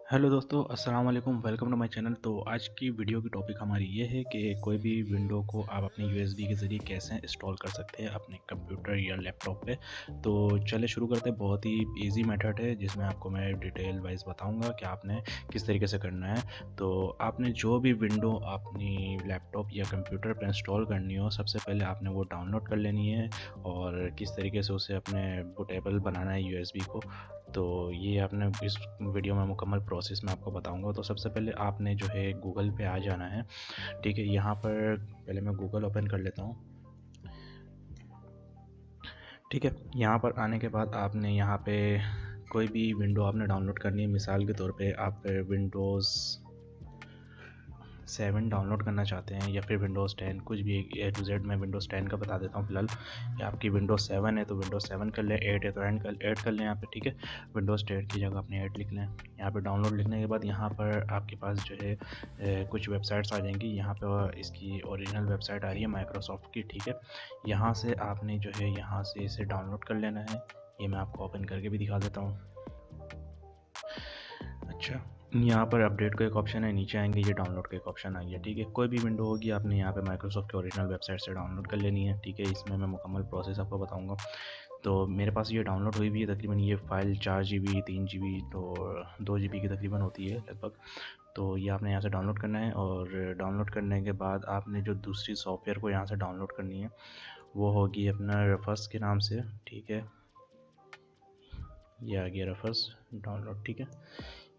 Hello दोस्तों, अस्सलाम वालेकुम। Welcome to my channel. तो आज की वीडियो की टॉपिक हमारी ये है कि कोई भी विंडो को आप अपने यूएसबी के ज़रिए कैसे इंस्टॉल कर सकते हैं अपने कंप्यूटर या लैपटॉप पे। तो चलिए शुरू करते हैं। बहुत ही इजी मेथड है जिसमें आपको मैं डिटेल वाइज बताऊंगा कि आपने किस तरीके से करना है। तो आपने जो भी विंडो अपनी लैपटॉप या कंप्यूटर पर इंस्टॉल करनी हो, सबसे पहले आपने वो डाउनलोड कर लेनी है और किस तरीके से उसे अपने बूटेबल बनाना है यूएसबी को। तो ये आपने इस वीडियो में मुकम्मल प्रोसेस में आपको बताऊंगा। तो सबसे पहले आपने जो है गूगल पे आ जाना है। ठीक है, यहाँ पर पहले मैं गूगल ओपन कर लेता हूँ। ठीक है, यहाँ पर आने के बाद आपने यहाँ पे कोई भी विंडो आपने डाउनलोड करनी है। मिसाल के तौर पे आप विंडोज़ 7 डाउनलोड करना चाहते हैं या फिर विंडोज़ 10, कुछ भी ए टू जेड। मैं विंडोज़ 10 का बता देता हूँ फ़िलहाल। या आपकी विंडोज़ 7 है तो विंडोज़ 7 कर लें, 8 है तो ऐड कर लें यहाँ पे। ठीक है, विंडोज़ 10 की जगह अपने 8 लिख लें। यहाँ पे डाउनलोड लिखने के बाद यहाँ पर आपके पास जो है कुछ वेबसाइट्स आ जाएंगी। यहाँ पर इसकी ओरिजिनल वेबसाइट आ रही है माइक्रोसॉफ्ट की। ठीक है, यहाँ से आपने जो है यहाँ से इसे डाउनलोड कर लेना है। ये मैं आपको ओपन करके भी दिखा देता हूँ। अच्छा, यहाँ पर अपडेट का एक ऑप्शन है, नीचे आएंगे ये डाउनलोड का एक ऑप्शन आ गया। ठीक है, कोई भी विंडो होगी आपने यहाँ पे माइक्रोसॉफ्ट की ओरिजिनल वेबसाइट से डाउनलोड कर लेनी है। ठीक है, इसमें मैं मुकम्मल प्रोसेस आपको बताऊंगा। तो मेरे पास ये डाउनलोड हुई भी है। तकरीबन ये फ़ाइल 4 GB 3 GB तो 2 GB की तकरीबन होती है लगभग। तो ये आपने यहाँ से डाउनलोड करना है और डाउनलोड करने के बाद आपने जो दूसरी सॉफ्टवेयर को यहाँ से डाउनलोड करनी है वो होगी अपना रफस के नाम से। ठीक है, ये आ गया रफस डाउनलोड। ठीक है,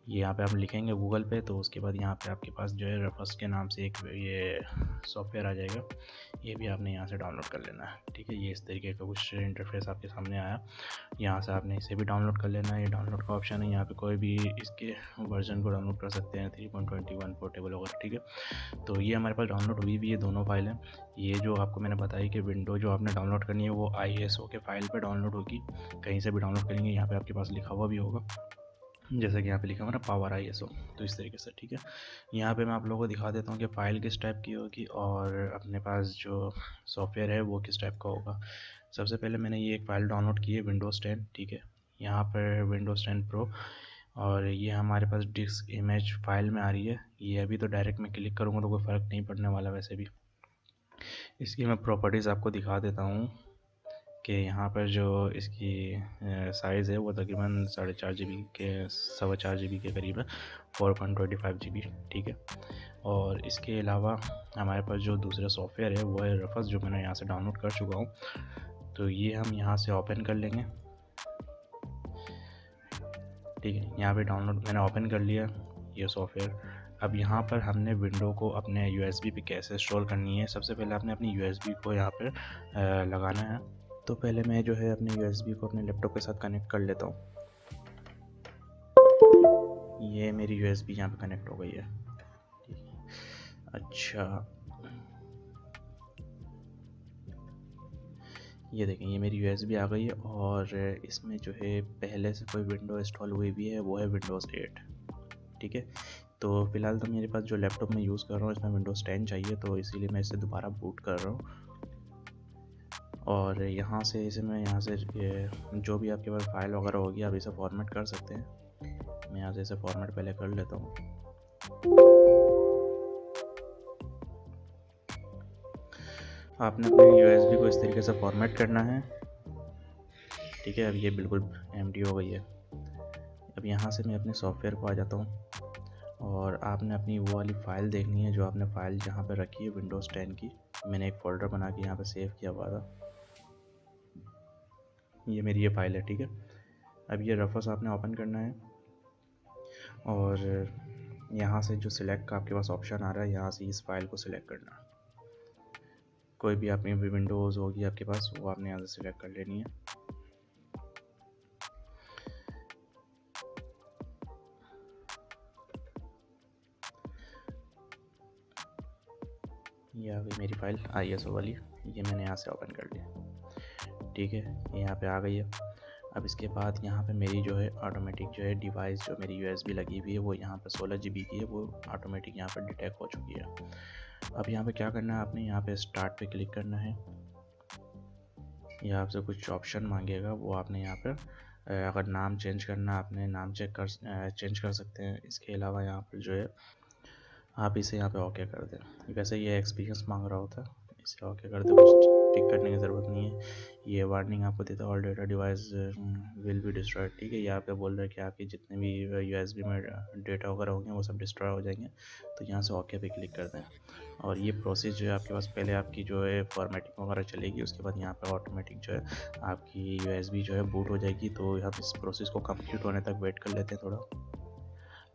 ये यहाँ पे आप लिखेंगे गूगल पे तो उसके बाद यहाँ पे आपके पास जो है रफस के नाम से एक ये सॉफ्टवेयर आ जाएगा। ये भी आपने यहाँ से डाउनलोड कर लेना है। ठीक है, ये इस तरीके का कुछ इंटरफेस आपके सामने आया। यहाँ से आपने इसे भी डाउनलोड कर लेना है। ये डाउनलोड का ऑप्शन है, यहाँ पे कोई भी इसके वर्जन को डाउनलोड कर सकते हैं, 3.21 पोर्टेबल वगैरह। ठीक है, तो ये हमारे पास डाउनलोड हुई भी ये दोनों फाइलें। ये जो आपको मैंने बताई कि विंडो जो आपने डाउनलोड करनी है वो ISO के फाइल पर डाउनलोड होगी। कहीं से भी डाउनलोड करेंगे, यहाँ पर आपके पास लिखा हुआ भी होगा, जैसे कि यहाँ पे लिखा हुआ ना पावर ISO। तो इस तरीके से। ठीक है, यहाँ पे मैं आप लोगों को दिखा देता हूँ कि फ़ाइल किस टाइप की होगी और अपने पास जो सॉफ्टवेयर है वो किस टाइप का होगा। सबसे पहले मैंने ये एक फ़ाइल डाउनलोड की है विंडोज़ 10। ठीक है, यहाँ पर विंडोज़ 10 प्रो और ये हमारे पास डिस्क इमेज फाइल में आ रही है। ये अभी तो डायरेक्ट मैं क्लिक करूँगा तो कोई फ़र्क नहीं पड़ने वाला वैसे भी। इसकी मैं प्रॉपर्टीज़ आपको दिखा देता हूँ कि यहाँ पर जो इसकी साइज़ है वो तकरीबन 4.5 GB के 4.25 GB के करीब है, 4.25 GB। ठीक है, और इसके अलावा हमारे पास जो दूसरा सॉफ्टवेयर है वो है रफस, जो मैंने यहाँ से डाउनलोड कर चुका हूँ। तो ये हम यहाँ से ओपन कर लेंगे। ठीक है, यहाँ पे डाउनलोड मैंने ओपन कर लिया ये सॉफ्टवेयर। अब यहाँ पर हमने विंडो को अपने USB पे कैसे इंस्टॉल करनी है। सबसे पहले आपने अपनी USB को यहाँ पर लगाना है। तो पहले मैं जो है अपने USB को अपने लैपटॉप के साथ कनेक्ट कर लेता हूँ। ये मेरी USB यहाँ पे कनेक्ट हो गई है। अच्छा, ये देखें ये मेरी USB आ गई है और इसमें जो है पहले से कोई विंडो इंस्टॉल हुई भी है, वो है विंडोज़ 8। ठीक है, तो फ़िलहाल तो मेरे पास जो लैपटॉप मैं यूज़ कर रहा हूँ इसमें विंडोज़ 10 चाहिए, तो इसीलिए मैं इसे दोबारा बूट कर रहा हूँ। और यहाँ से इसे मैं यहाँ से जो भी आपके पास फाइल वगैरह होगी आप इसे फॉर्मेट कर सकते हैं। मैं यहाँ से इसे फॉर्मेट पहले कर लेता हूँ। आपने अपने USB को इस तरीके से फॉर्मेट करना है। ठीक है, अब ये बिल्कुल एम्प्टी हो गई है। अब यहाँ से मैं अपने सॉफ्टवेयर को आ जाता हूँ और आपने अपनी वो वाली फ़ाइल देखनी है जो आपने फ़ाइल जहाँ पे रखी है विंडोज़ 10 की। मैंने एक फ़ोल्डर बना के यहाँ पे सेव किया हुआ था। ये मेरी ये फ़ाइल है। ठीक है, अब ये रफस आपने ओपन करना है और यहाँ से जो सिलेक्ट का आपके पास ऑप्शन आ रहा है, यहाँ से इस फाइल को सिलेक्ट करना है। कोई भी आपकी विंडोज़ होगी आपके पास वो आपने यहाँ से सिलेक्ट कर लेनी है। ये आ गई मेरी फ़ाइल ISO वाली, ये मैंने यहाँ से ओपन कर लिया। ठीक है, ये यहाँ पे आ गई है। अब इसके बाद यहाँ पे मेरी जो है ऑटोमेटिक जो है डिवाइस जो मेरी USB लगी हुई है वो यहाँ पे 16 GB की है, वो ऑटोमेटिक यहाँ पर डिटेक्ट हो चुकी है। अब यहाँ पे क्या करना है, आपने यहाँ पे स्टार्ट पे क्लिक करना है। यह आपसे कुछ ऑप्शन मांगेगा, वो आपने यहाँ पर अगर नाम चेंज करना आपने नाम चेंज कर सकते हैं। इसके अलावा यहाँ पर जो है आप इसे यहाँ पे ओके कर दें। वैसे ये एक्सपीरियंस मांग रहा होता है, इसे ओके कर दें, कुछ टिक करने की ज़रूरत नहीं है। ये वार्निंग आपको देता है all data device will be destroyed, ठीक है। यहाँ पे बोल रहा है कि आपके जितने भी यूएसबी में डेटा वगैरह होंगे वो सब डिस्ट्रॉय हो जाएंगे। तो यहाँ से ओके पे क्लिक कर दें और ये प्रोसेस जो है आपके पास पहले आपकी जो है फॉर्मेटिंग वगैरह चलेगी, उसके बाद यहाँ पे ऑटोमेटिक जो है आपकी यूएसबी जो है बूट हो जाएगी। तो हम इस प्रोसेस को कंप्लीट होने तक वेट कर लेते हैं थोड़ा।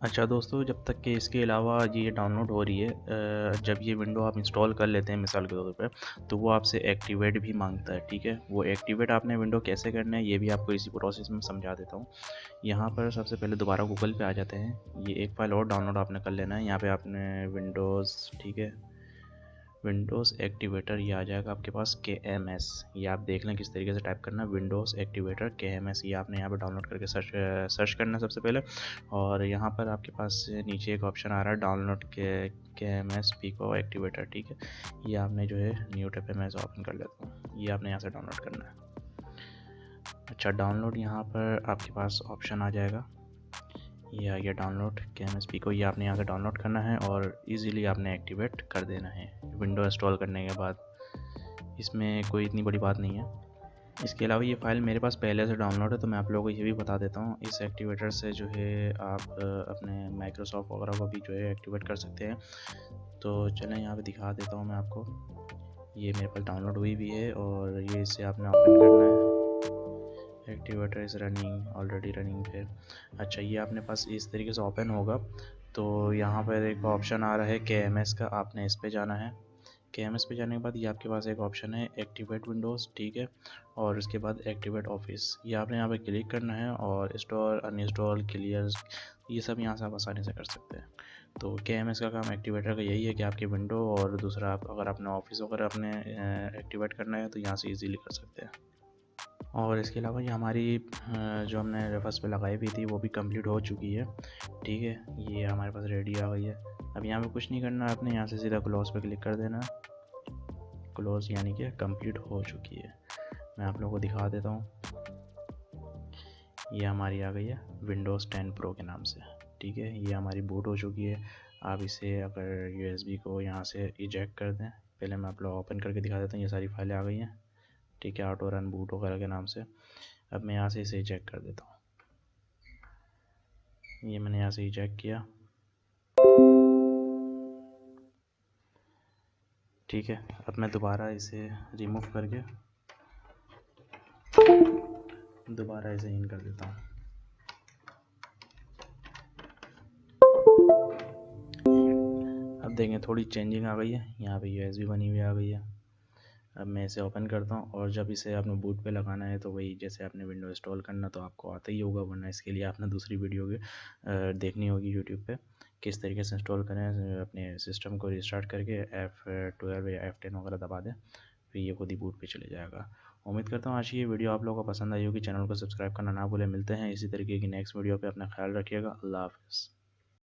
अच्छा दोस्तों, जब तक कि इसके अलावा ये डाउनलोड हो रही है, जब ये विंडो आप इंस्टॉल कर लेते हैं मिसाल के तौर पे, तो वो आपसे एक्टिवेट भी मांगता है, ठीक है। वो एक्टिवेट आपने विंडो कैसे करना है ये भी आपको इसी प्रोसेस में समझा देता हूँ। यहाँ पर सबसे पहले दोबारा गूगल पे आ जाते हैं। ये एक फ़ाइल और डाउनलोड आपने कर लेना है। यहाँ पर आपने विंडोज़, ठीक है, विंडोज़ एक्टिवेटर ये आ जाएगा आपके पास KMS। ये आप देख लें किस तरीके से टाइप करना है, विंडोज़ एक्टिवेटर KMS। ये आपने यहाँ पे डाउनलोड करके सर्च करना है सबसे पहले। और यहाँ पर आपके पास नीचे एक ऑप्शन आ रहा है डाउनलोड के KMS पिको एक्टिवेटर, ठीक है। ये आपने जो है न्यू टैब पे मैं इसे ओपन कर लेता हूँ। ये आपने यहाँ से डाउनलोड करना है। अच्छा, डाउनलोड यहाँ पर आपके पास ऑप्शन आ जाएगा, ये आ गया डाउनलोड KMS को। ये आपने यहाँ से डाउनलोड करना है और इजीली आपने एक्टिवेट कर देना है विंडो इंस्टॉल करने के बाद। इसमें कोई इतनी बड़ी बात नहीं है। इसके अलावा ये फ़ाइल मेरे पास पहले से डाउनलोड है, तो मैं आप लोगों को ये भी बता देता हूँ। इस एक्टिवेटर से जो है आप अपने माइक्रोसॉफ्ट वगैरह को भी जो है एक्टिवेट कर सकते हैं। तो चलें यहाँ पे दिखा देता हूँ मैं आपको। ये मेरे पास डाउनलोड हुई भी है और ये इसे आपने ओपन करना है। Activator is running, already running पे। अच्छा, ये आपने पास इस तरीके से ओपन होगा। तो यहाँ पर एक ऑप्शन आ रहा है KMS का, आपने इस पे जाना है। KMS पे जाने के बाद ये आपके पास एक ऑप्शन है एक्टिवेट विंडोज़, ठीक है। और उसके बाद एक्टिवेट ऑफिस, ये आपने यहाँ पे क्लिक करना है और इंस्टॉल अनइंस्टॉल क्लियर ये सब यहाँ से आप आसानी से कर सकते हैं। तो KMS का काम एक्टिवेटर का यही है कि आपकी विंडो और दूसरा आप अगर अपने ऑफिस वगैरह अपने एक्टिवेट करना है तो यहाँ से ईजीली कर सकते हैं। और इसके अलावा ये हमारी जो हमने रेफर्स पे लगाई हुई थी वो भी कंप्लीट हो चुकी है, ठीक है। ये हमारे पास रेडी आ गई है। अब यहाँ पे कुछ नहीं करना है, आपने यहाँ से सीधा क्लोज पे क्लिक कर देना। क्लोज यानी कि कंप्लीट हो चुकी है। मैं आप लोगों को दिखा देता हूँ। ये हमारी आ गई है विंडोज़ 10 प्रो के नाम से, ठीक है। ये हमारी बूट हो चुकी है। आप इसे अगर USB को यहाँ से इजेक्ट कर दें, पहले मैं आप लोग ओपन करके दिखा देता हूँ। ये सारी फाइलें आ गई हैं, ठीक है, ऑटो रन बूट वगैरह के नाम से। अब मैं यहाँ से इसे चेक कर देता हूँ। ये मैंने यहाँ से ही चेक किया, ठीक है। अब मैं दोबारा इसे रिमूव करके दोबारा इसे इन कर देता हूँ। अब देखें थोड़ी चेंजिंग आ गई है, यहाँ पे USB बनी हुई आ गई है। अब मैं इसे ओपन करता हूँ और जब इसे आपने बूट पे लगाना है तो वही जैसे आपने विंडो इंस्टॉल करना तो आपको आता ही होगा, वरना इसके लिए आपने दूसरी वीडियो देखनी होगी यूट्यूब पे, किस तरीके से इंस्टॉल करें। अपने सिस्टम को रिस्टार्ट करके F12 या F10 वगैरह दबा दें, फिर ये खुद ही बूट पे चले जाएगा। उम्मीद करता हूँ आज की ये वीडियो आप लोगों को पसंद आई होगी। चैनल को सब्सक्राइब करना ना भूलें। मिलते हैं इसी तरीके की नेक्स्ट वीडियो पे। अपना ख्याल रखिएगा। अल्लाह हाफ़िज़।